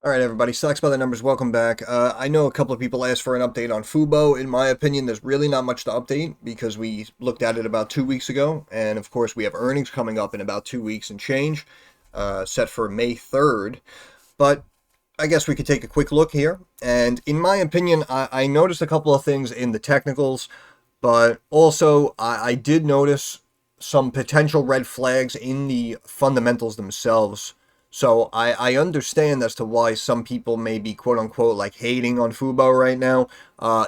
All right, everybody. Stocks by the numbers. Welcome back. I know a couple of people asked for an update on Fubo. In my opinion, there's really not much to update because we looked at it about 2 weeks ago, and of course, we have earnings coming up in about 2 weeks and change, set for May 3rd. But I guess we could take a quick look here. And in my opinion, I noticed a couple of things in the technicals, but also I did notice some potential red flags in the fundamentals themselves. So I understand as to why some people may be quote unquote like hating on Fubo right now.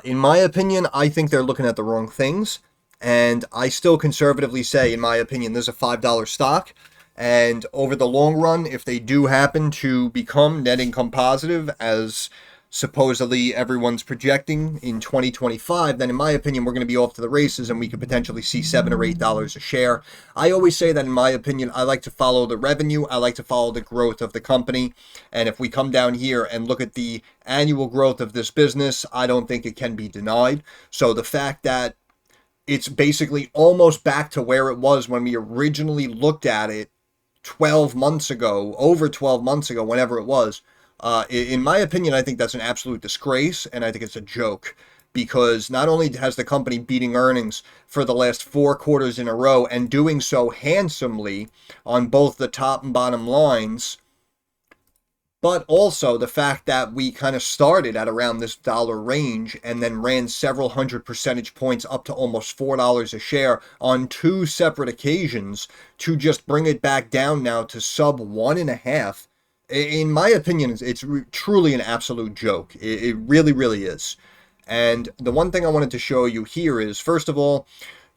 In my opinion, I think they're looking at the wrong things. And I still conservatively say, in my opinion, this is a $5 stock. And over the long run, if they do happen to become net income positive, as supposedly everyone's projecting in 2025, then in my opinion, we're going to be off to the races and we could potentially see $7 or $8 a share. I always say that in my opinion, I like to follow the revenue. I like to follow the growth of the company. And if we come down here and look at the annual growth of this business, I don't think it can be denied. So the fact that it's basically almost back to where it was when we originally looked at it 12 months ago, over 12 months ago, whenever it was, in my opinion, I think that's an absolute disgrace, and I think it's a joke, because not only has the company beating earnings for the last 4 quarters in a row and doing so handsomely on both the top and bottom lines, but also the fact that we kind of started at around this dollar range and then ran several hundred percentage points up to almost $4 a share on 2 separate occasions to just bring it back down now to sub 1.5. In my opinion, it's truly an absolute joke. It really, really is. And the one thing I wanted to show you here is, first of all,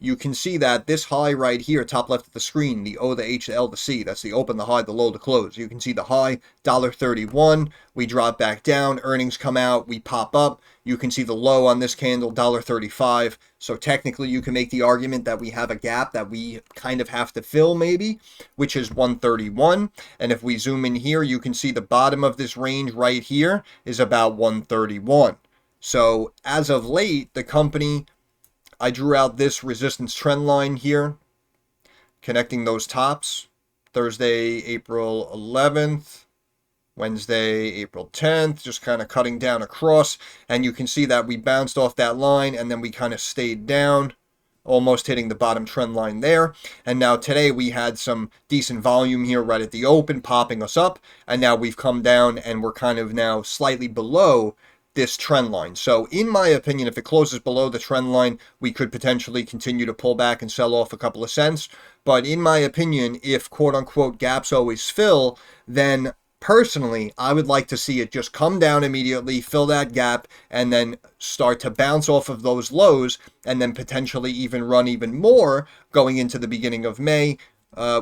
you can see that this high right here, top left of the screen, the O, the H, the L, the C, that's the open, the high, the low, the close. You can see the high, $1.31. We drop back down, earnings come out, we pop up. You can see the low on this candle, $1.35. So technically you can make the argument that we have a gap that we kind of have to fill maybe, which is 131. And if we zoom in here, you can see the bottom of this range right here is about 131. So as of late, the company, I drew out this resistance trend line here, connecting those tops. Thursday, April 11th, Wednesday, April 10th, just kind of cutting down across. And you can see that we bounced off that line and then we kind of stayed down, almost hitting the bottom trend line there. And now today we had some decent volume here right at the open, popping us up. And now we've come down and we're kind of now slightly below this trend line. So in my opinion, if it closes below the trend line, we could potentially continue to pull back and sell off a couple of cents. But in my opinion, if quote unquote gaps always fill, then personally, I would like to see it just come down immediately, fill that gap, and then start to bounce off of those lows, and then potentially even run even more going into the beginning of May,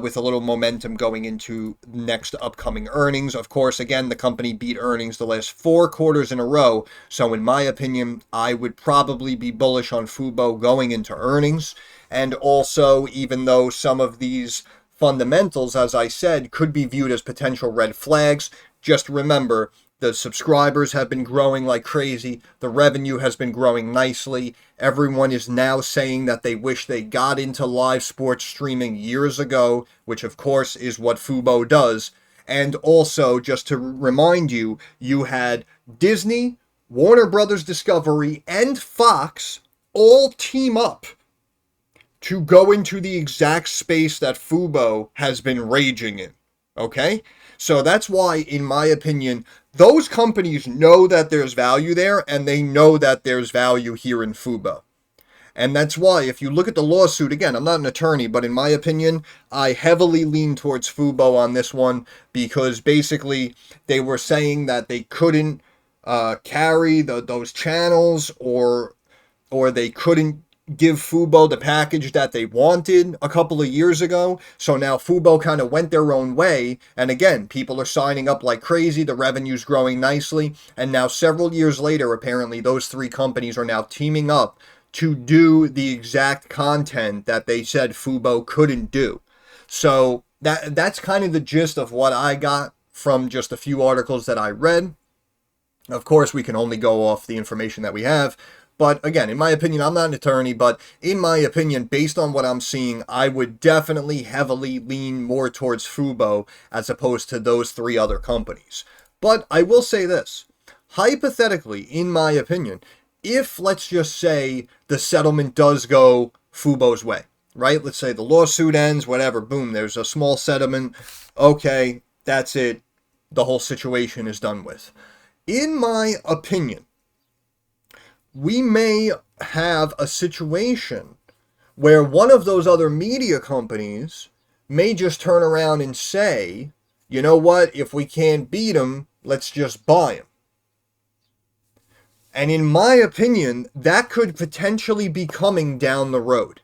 with a little momentum going into next upcoming earnings. Of course, again, the company beat earnings the last 4 quarters in a row. So in my opinion, I would probably be bullish on Fubo going into earnings. And also, even though some of these fundamentals, as I said, could be viewed as potential red flags, just remember, the subscribers have been growing like crazy. The revenue has been growing nicely. Everyone is now saying that they wish they got into live sports streaming years ago, which of course is what Fubo does. And also, just to remind you, you had Disney, Warner Brothers Discovery, and Fox all team up to go into the exact space that Fubo has been raging in. Okay? So that's why, in my opinion, those companies know that there's value there, and they know that there's value here in Fubo. And that's why, if you look at the lawsuit, again, I'm not an attorney, but in my opinion, I heavily lean towards Fubo on this one, because basically they were saying that they couldn't carry those channels, or they couldn't give Fubo the package that they wanted a couple of years ago. So now Fubo kind of went their own way. And again, people are signing up like crazy. The revenue's growing nicely. And now several years later, apparently those 3 companies are now teaming up to do the exact content that they said Fubo couldn't do. So that's kind of the gist of what I got from just a few articles that I read. Of course, we can only go off the information that we have. But again, in my opinion, I'm not an attorney, but in my opinion, based on what I'm seeing, I would definitely heavily lean more towards Fubo as opposed to those 3 other companies. But I will say this. Hypothetically, in my opinion, if, let's just say, the settlement does go Fubo's way, right? Let's say the lawsuit ends, whatever, boom, there's a small settlement. Okay, that's it. The whole situation is done with. In my opinion, we may have a situation where one of those other media companies may just turn around and say, you know what, if we can't beat them, let's just buy them. And in my opinion, that could potentially be coming down the road.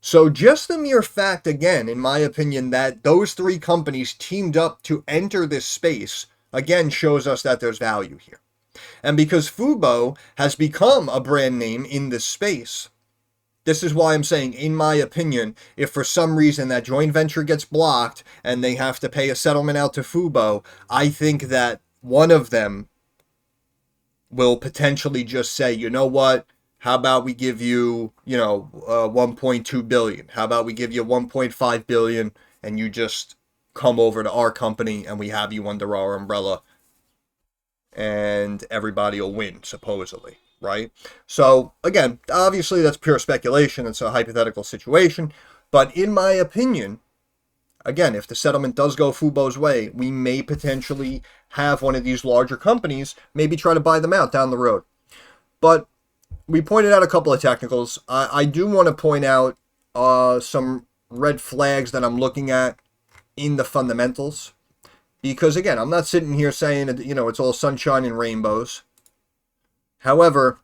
So just the mere fact, again, in my opinion, that those three companies teamed up to enter this space, again, shows us that there's value here. And because Fubo has become a brand name in this space, this is why I'm saying, in my opinion, if for some reason that joint venture gets blocked and they have to pay a settlement out to Fubo, I think that one of them will potentially just say, you know what, how about we give you, 1.2 billion? How about we give you 1.5 billion and you just come over to our company and we have you under our umbrella and everybody will win, supposedly, right? So, again, obviously that's pure speculation. It's a hypothetical situation. But in my opinion, again, if the settlement does go Fubo's way, we may potentially have one of these larger companies maybe try to buy them out down the road. But we pointed out a couple of technicals. I do want to point out some red flags that I'm looking at in the fundamentals. Because, again, I'm not sitting here saying, it's all sunshine and rainbows. However,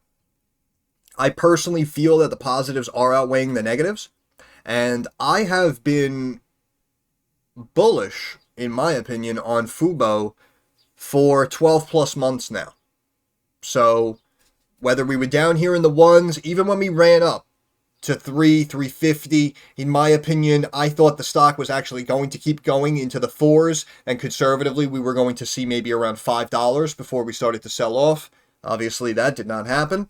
I personally feel that the positives are outweighing the negatives. And I have been bullish, in my opinion, on Fubo for 12 plus months now. So whether we were down here in the ones, even when we ran up to 350, in my opinion, I thought the stock was actually going to keep going into the fours, and conservatively we were going to see maybe around $5 before we started to sell off. Obviously that did not happen.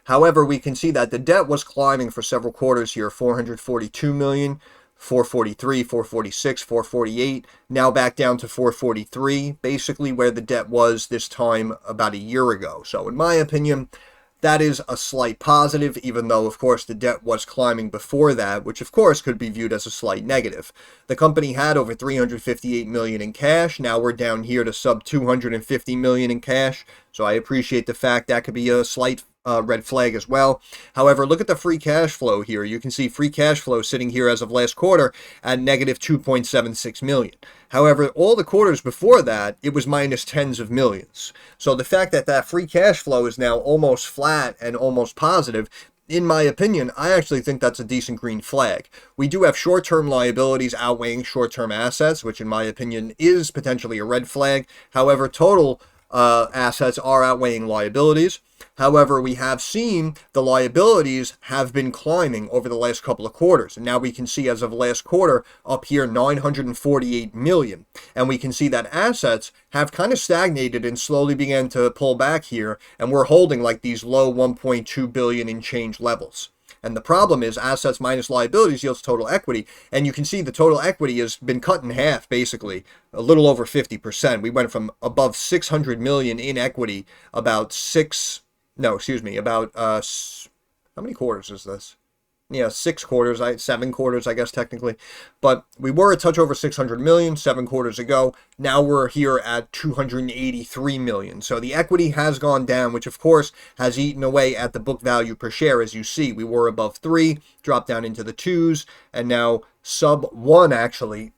However, we can see that the debt was climbing for several quarters here, 442 million, 443, 446, 448, now back down to 443, basically where the debt was this time about a year ago. So in my opinion, that is a slight positive, even though, of course, the debt was climbing before that, which, of course, could be viewed as a slight negative. The company had over $358 million in cash. Now we're down here to sub $250 million in cash. So I appreciate the fact that could be a slight red flag as well. However, look at the free cash flow here. You can see free cash flow sitting here as of last quarter at negative 2.76 million. However, all the quarters before that, it was minus tens of millions. So the fact that that free cash flow is now almost flat and almost positive, in my opinion, I actually think that's a decent green flag. We do have short-term liabilities outweighing short-term assets, which in my opinion is potentially a red flag. However, total assets are outweighing liabilities. However, we have seen the liabilities have been climbing over the last couple of quarters. And now we can see as of last quarter up here 948 million. And we can see that assets have kind of stagnated and slowly began to pull back here. And we're holding like these low 1.2 billion in change levels. And the problem is assets minus liabilities yields total equity. And you can see the total equity has been cut in half, basically, a little over 50%. We went from above 600 million in equity about how many quarters is this? Yeah, 6 quarters, 7 quarters, I guess, technically. But we were a touch over 600 million 7 quarters ago. Now we're here at 283 million. So the equity has gone down, which of course has eaten away at the book value per share. As you see, we were above 3, dropped down into the 2s, and now sub 1 actually,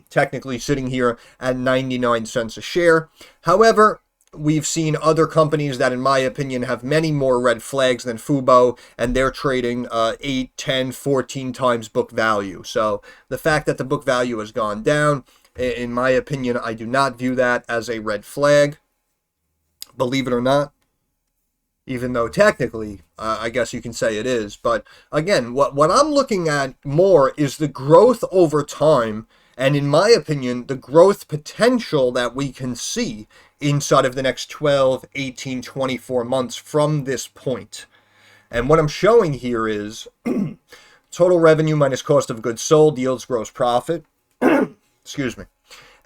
technically sitting here at 99 cents a share. However, we've seen other companies that, in my opinion, have many more red flags than Fubo, and they're trading 8, 10, 14 times book value. So the fact that the book value has gone down, in my opinion, I do not view that as a red flag, believe it or not. Even though technically, I guess you can say it is. But again, what I'm looking at more is the growth over time, and in my opinion, the growth potential that we can see inside of the next 12, 18, 24 months from this point. And what I'm showing here is total revenue minus cost of goods sold yields gross profit. Excuse me.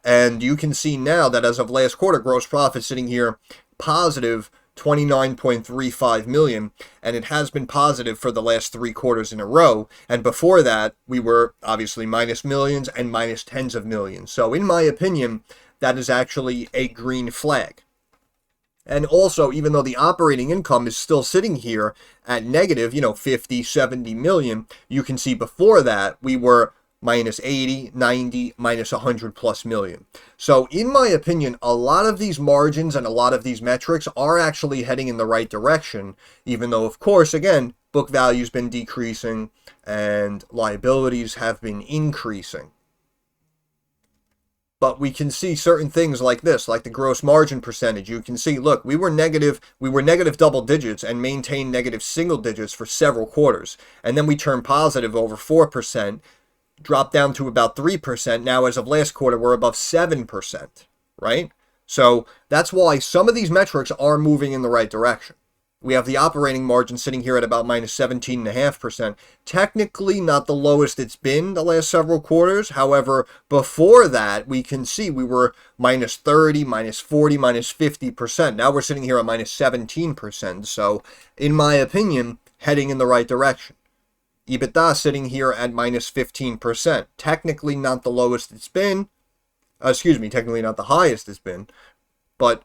And you can see now that as of last quarter, gross profit sitting here positive 29.35 million, and it has been positive for the last 3 quarters in a row. And before that, we were obviously minus millions and minus tens of millions. So in my opinion, that is actually a green flag. And also, even though the operating income is still sitting here at negative, 50, 70 million, you can see before that we were minus 80, 90, minus 100 plus million. So in my opinion, a lot of these margins and a lot of these metrics are actually heading in the right direction, even though, of course, again, book value's been decreasing and liabilities have been increasing. But we can see certain things like this, like the gross margin percentage. You can see, look, we were negative double digits and maintained negative single digits for several quarters. And then we turned positive over 4%, dropped down to about 3%. Now, as of last quarter, we're above 7%, right? So that's why some of these metrics are moving in the right direction. We have the operating margin sitting here at about minus 17.5%. Technically not the lowest it's been the last several quarters. However, before that, we can see we were minus 30, minus 40, minus 50%. Now we're sitting here at minus 17%. So, in my opinion, heading in the right direction. EBITDA sitting here at minus 15%. Technically not the lowest it's been. Technically not the highest it's been. But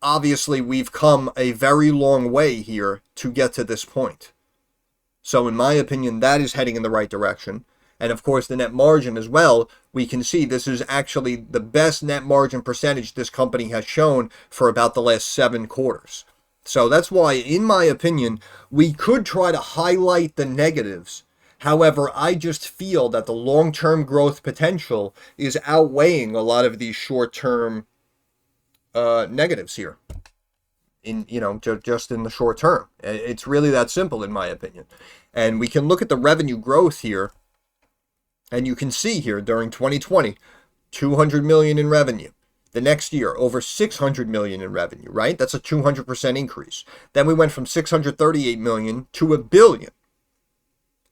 obviously, we've come a very long way here to get to this point. So in my opinion, that is heading in the right direction. And of course, the net margin as well, we can see this is actually the best net margin percentage this company has shown for about the last 7 quarters. So that's why, in my opinion, we could try to highlight the negatives. However, I just feel that the long-term growth potential is outweighing a lot of these short-term negatives here. Just in the short term. It's really that simple, in my opinion. And we can look at the revenue growth here, and you can see here during 2020, 200 million in revenue. The next year, over 600 million in revenue, right? That's a 200% increase. Then we went from 638 million to $1 billion.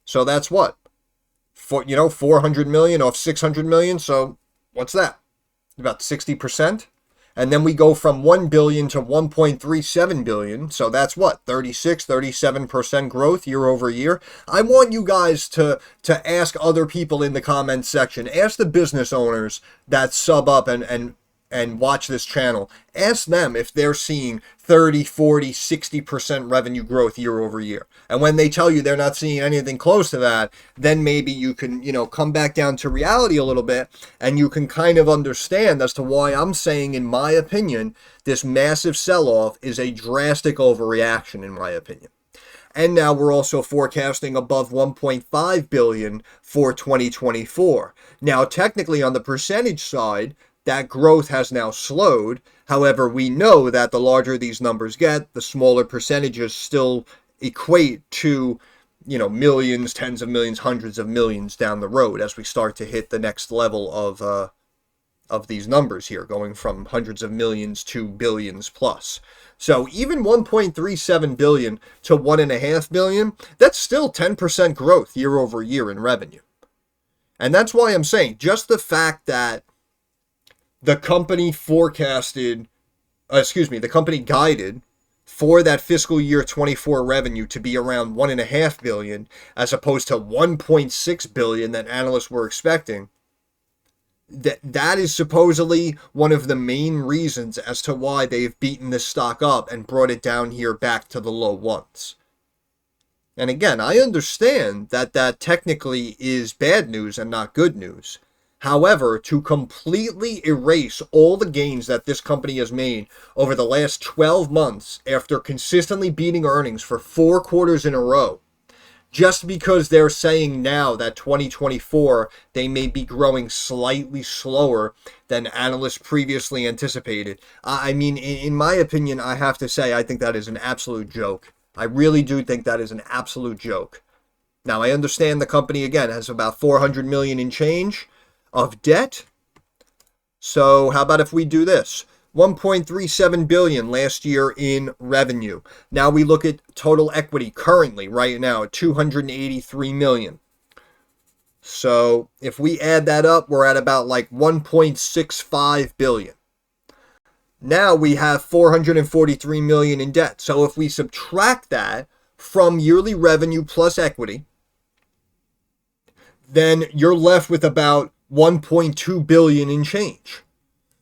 So that's what? 400 million off 600 million. So what's that? About 60%. And then we go from 1 billion to 1.37 billion. So that's what? 37% growth year over year. I want you guys to ask other people in the comments section. Ask the business owners that sub up and watch this channel. Ask them if they're seeing 30, 40, 60% revenue growth year over year. And when they tell you they're not seeing anything close to that, then maybe you can, come back down to reality a little bit, and you can kind of understand as to why I'm saying, in my opinion, this massive sell-off is a drastic overreaction, in my opinion. And now we're also forecasting above 1.5 billion for 2024. Now, technically on the percentage side, that growth has now slowed. However, we know that the larger these numbers get, the smaller percentages still equate to, millions, tens of millions, hundreds of millions down the road as we start to hit the next level of these numbers here, going from hundreds of millions to billions plus. So even 1.37 billion to 1.5 billion, that's still 10% growth year over year in revenue. And that's why I'm saying just the fact that the company guided for that fiscal year 24 revenue to be around 1.5 billion as opposed to 1.6 billion that analysts were expecting. That is supposedly one of the main reasons as to why they've beaten this stock up and brought it down here back to the low ones. And again, I understand that technically is bad news and not good news. However, to completely erase all the gains that this company has made over the last 12 months after consistently beating earnings for 4 quarters in a row, just because they're saying now that 2024 they may be growing slightly slower than analysts previously anticipated. I mean, in my opinion, I have to say I think that is an absolute joke. I really do think that is an absolute joke. Now, I understand the company, again, has about 400 million in change of debt. So how about if we do this? 1.37 billion last year in revenue. Now we look at total equity currently right now at 283 million. So if we add that up, we're at about like 1.65 billion. Now we have 443 million in debt. So if we subtract that from yearly revenue plus equity, then you're left with about 1.2 billion in change,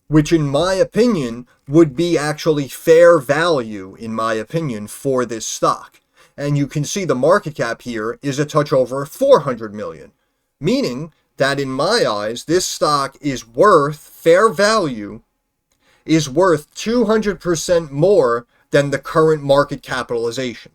which in my opinion would be actually fair value, in my opinion, for this stock. And you can see the market cap here is a touch over 400 million, meaning that in my eyes, this stock is worth, fair value, is worth 200% more than the current market capitalization.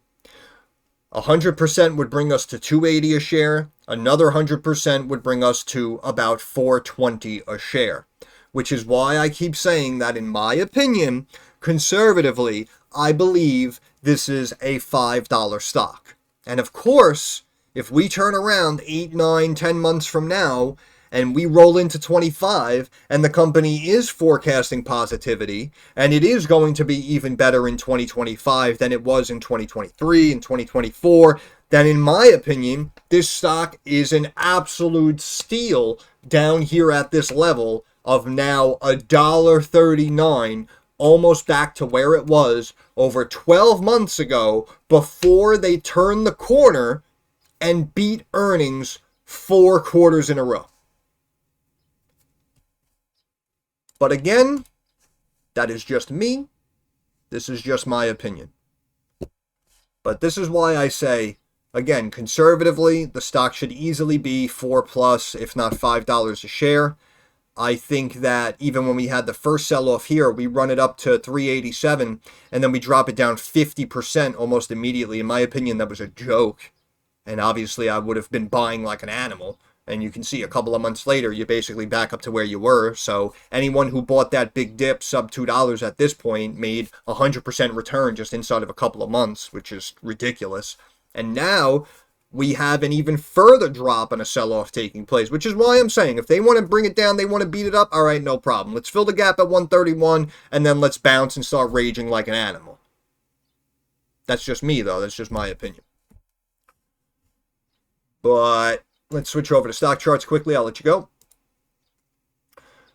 100% would bring us to 280 a share. Another 100% would bring us to about 420 a share, which is why I keep saying that, in my opinion, conservatively, I believe this is a $5 stock. And of course, if we turn around 8, 9, 10 months from now and we roll into 25 and the company is forecasting positivity and it is going to be even better in 2025 than it was in 2023 and 2024, then in my opinion, this stock is an absolute steal down here at this level of now $1.39, almost back to where it was over 12 months ago before they turned the corner and beat earnings 4 quarters in a row. But again, that is just me. This is just my opinion. But this is why I say, again, conservatively, the stock should easily be 4 plus, if not $5 a share. I think that even when we had the first sell-off here, we run it up to 387, and then we drop it down 50% almost immediately. In my opinion, that was a joke. And obviously, I would have been buying like an animal. And you can see a couple of months later, you're basically back up to where you were. So anyone who bought that big dip sub $2 at this point made 100% return just inside of a couple of months, which is ridiculous. And now we have an even further drop and a sell-off taking place, which is why I'm saying if they want to bring it down, they want to beat it up, all right, no problem. Let's fill the gap at 131, and then let's bounce and start raging like an animal. That's just me, though. That's just my opinion. But let's switch over to stock charts quickly. I'll let you go.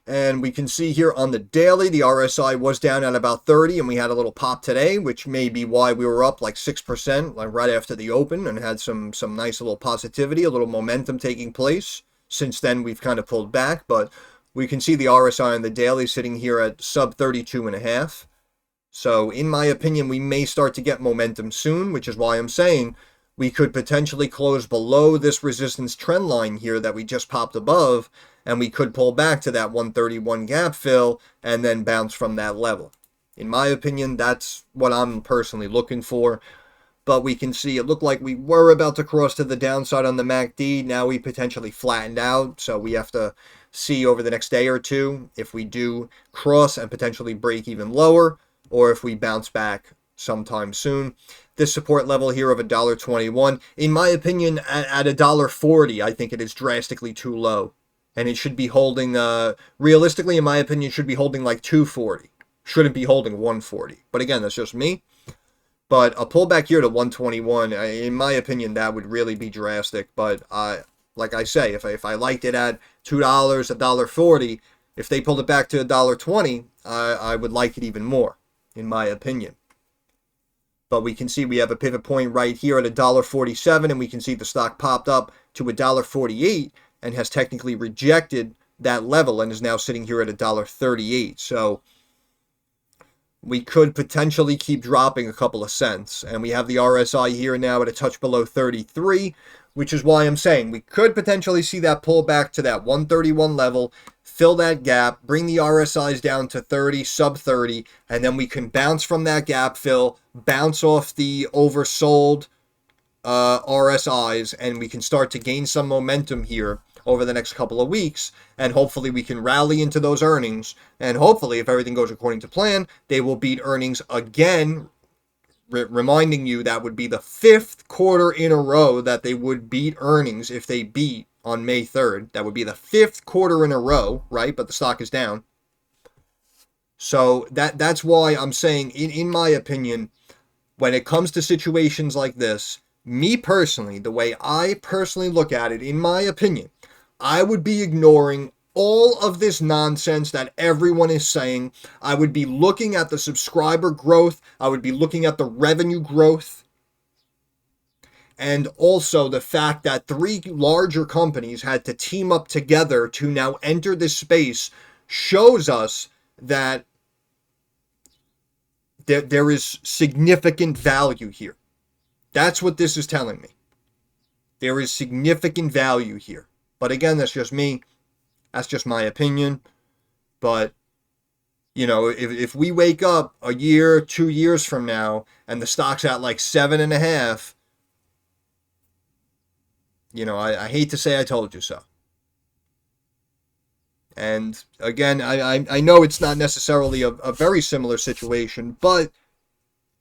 And we can see here on the daily, the RSI was down at about 30, and we had a little pop today, which may be why we were up like 6%, like right after the open, and had some nice little positivity, a little momentum taking place. Since then, we've kind of pulled back, but we can see the RSI on the daily sitting here at sub 32.5. So in my opinion, we may start to get momentum soon, which is why I'm saying we could potentially close below this resistance trend line here that we just popped above, and we could pull back to that 131 gap fill and then bounce from that level. In my opinion, that's what I'm personally looking for. But we can see it looked like we were about to cross to the downside on the MACD. Now we potentially flattened out, so we have to see over the next day or two if we do cross and potentially break even lower, or if we bounce back sometime soon. This support level here of $1.21, in my opinion, at $1.40, I think it is drastically too low. And it should be holding, realistically, in my opinion, should be holding like 240. Shouldn't be holding 140. But again, that's just me. But a pullback here to 121, in my opinion, that would really be drastic. But like I say, if I liked it at $2, $1.40, if they pulled it back to $1.20, I would like it even more, in my opinion. But we can see we have a pivot point right here at $1.47, and we can see the stock popped up to $1.48 and has technically rejected that level and is now sitting here at $1.38. So we could potentially keep dropping a couple of cents. And we have the RSI here now at a touch below 33, which is why I'm saying we could potentially see that pull back to that 131 level, fill that gap, bring the RSIs down to 30, sub 30, and then we can bounce from that gap fill, bounce off the oversold RSIs, and we can start to gain some momentum here over the next couple of weeks, and hopefully we can rally into those earnings, and hopefully, if everything goes according to plan, they will beat earnings again, reminding you that would be the 5th quarter in a row that they would beat earnings if they beat on May 3rd. That would be the 5th quarter in a row, right? But the stock is down. So that's why I'm saying, in my opinion, when it comes to situations like this, me personally, the way I personally look at it, in my opinion, I would be ignoring all of this nonsense that everyone is saying. I would be looking at the subscriber growth. I would be looking at the revenue growth. And also the fact that 3 larger companies had to team up together to now enter this space shows us that there is significant value here. That's what this is telling me. There is significant value here. But again, that's just me. That's just my opinion. But, you know, if we wake up a year, 2 years from now, and the stock's at like 7.5, you know, I hate to say I told you so. And again, I know it's not necessarily a very similar situation, but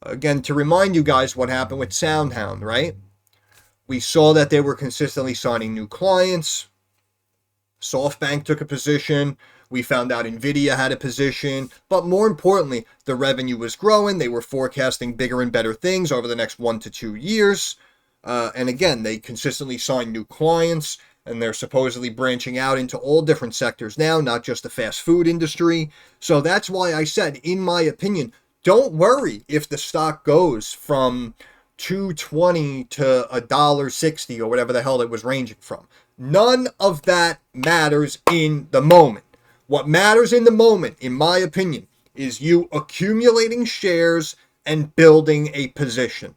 again, to remind you guys what happened with SoundHound, right? We saw that they were consistently signing new clients. SoftBank took a position. We found out Nvidia had a position. But more importantly, the revenue was growing. They were forecasting bigger and better things over the next 1 to 2 years. And again, they consistently signed new clients. And they're supposedly branching out into all different sectors now, not just the fast food industry. So that's why I said, in my opinion, don't worry if the stock goes from $2.20 to $1.60 or whatever the hell it was ranging from. None of that matters in the moment. What matters in the moment, in my opinion, is you accumulating shares and building a position.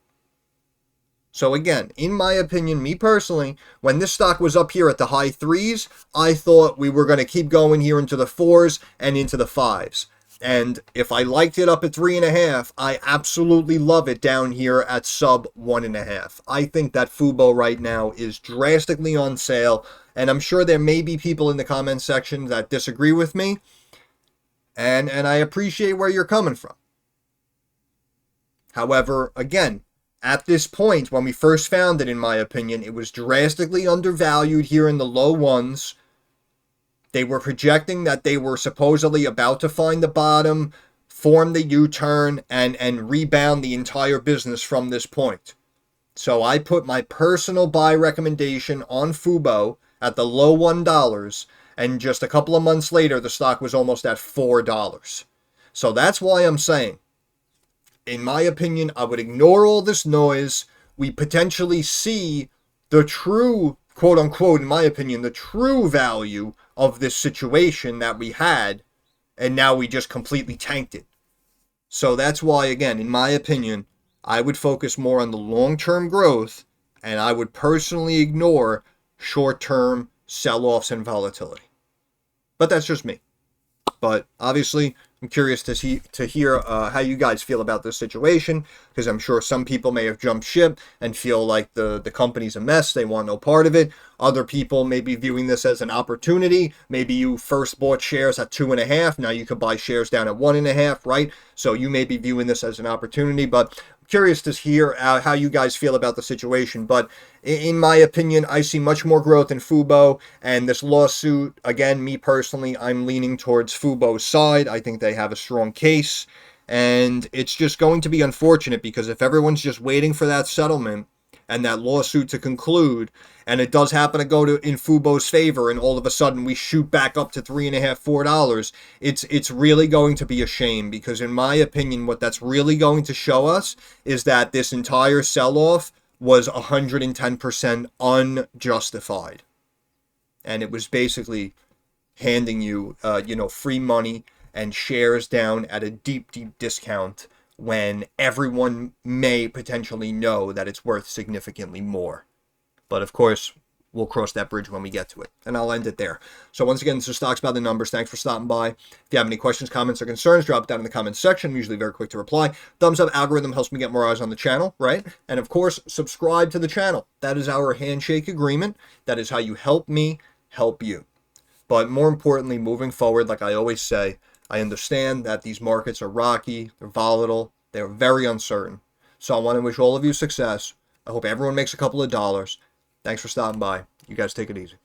So again, in my opinion, me personally, when this stock was up here at the high 3s, I thought we were going to keep going here into the 4s and into the 5s. And if I liked it up at 3.5, I absolutely love it down here at sub 1.5. I think that Fubo right now is drastically on sale. And I'm sure there may be people in the comment section that disagree with me. And I appreciate where you're coming from. However, again, at this point, when we first found it, in my opinion, it was drastically undervalued here in the low 1s. They were projecting that they were supposedly about to find the bottom, form the U-turn, and rebound the entire business from this point. So I put my personal buy recommendation on Fubo at the low $1, and just a couple of months later, the stock was almost at $4. So that's why I'm saying, in my opinion, I would ignore all this noise. We potentially see the true, quote unquote, in my opinion, the true value of this situation that we had, and now we just completely tanked it. So that's why, again, in my opinion, I would focus more on the long-term growth, and I would personally ignore short-term sell-offs and volatility. But that's just me. But obviously, I'm curious to hear how you guys feel about this situation, because I'm sure some people may have jumped ship and feel like the company's a mess. They want no part of it. Other people may be viewing this as an opportunity. Maybe you first bought shares at 2.5. Now you could buy shares down at 1.5, right? So you may be viewing this as an opportunity, but I'm curious to hear how you guys feel about the situation. But in my opinion, I see much more growth in Fubo, and this lawsuit, again, me personally, I'm leaning towards Fubo's side. I think they have a strong case, and it's just going to be unfortunate, because if everyone's just waiting for that settlement and that lawsuit to conclude, and it does happen to go in Fubo's favor, and all of a sudden we shoot back up to $3.5, $4, it's really going to be a shame, because in my opinion, what that's really going to show us is that this entire sell-off was 110% unjustified. And it was basically handing you, free money and shares down at a deep, deep discount when everyone may potentially know that it's worth significantly more. But of course, we'll cross that bridge when we get to it. And I'll end it there. So once again, this is Stocks by the Numbers. Thanks for stopping by. If you have any questions, comments, or concerns, drop it down in the comments section. I'm usually very quick to reply. Thumbs up algorithm helps me get more eyes on the channel, right? And of course, subscribe to the channel. That is our handshake agreement. That is how you help me help you. But more importantly, moving forward, like I always say, I understand that these markets are rocky, they're volatile, they're very uncertain. So I want to wish all of you success. I hope everyone makes a couple of dollars. Thanks for stopping by. You guys take it easy.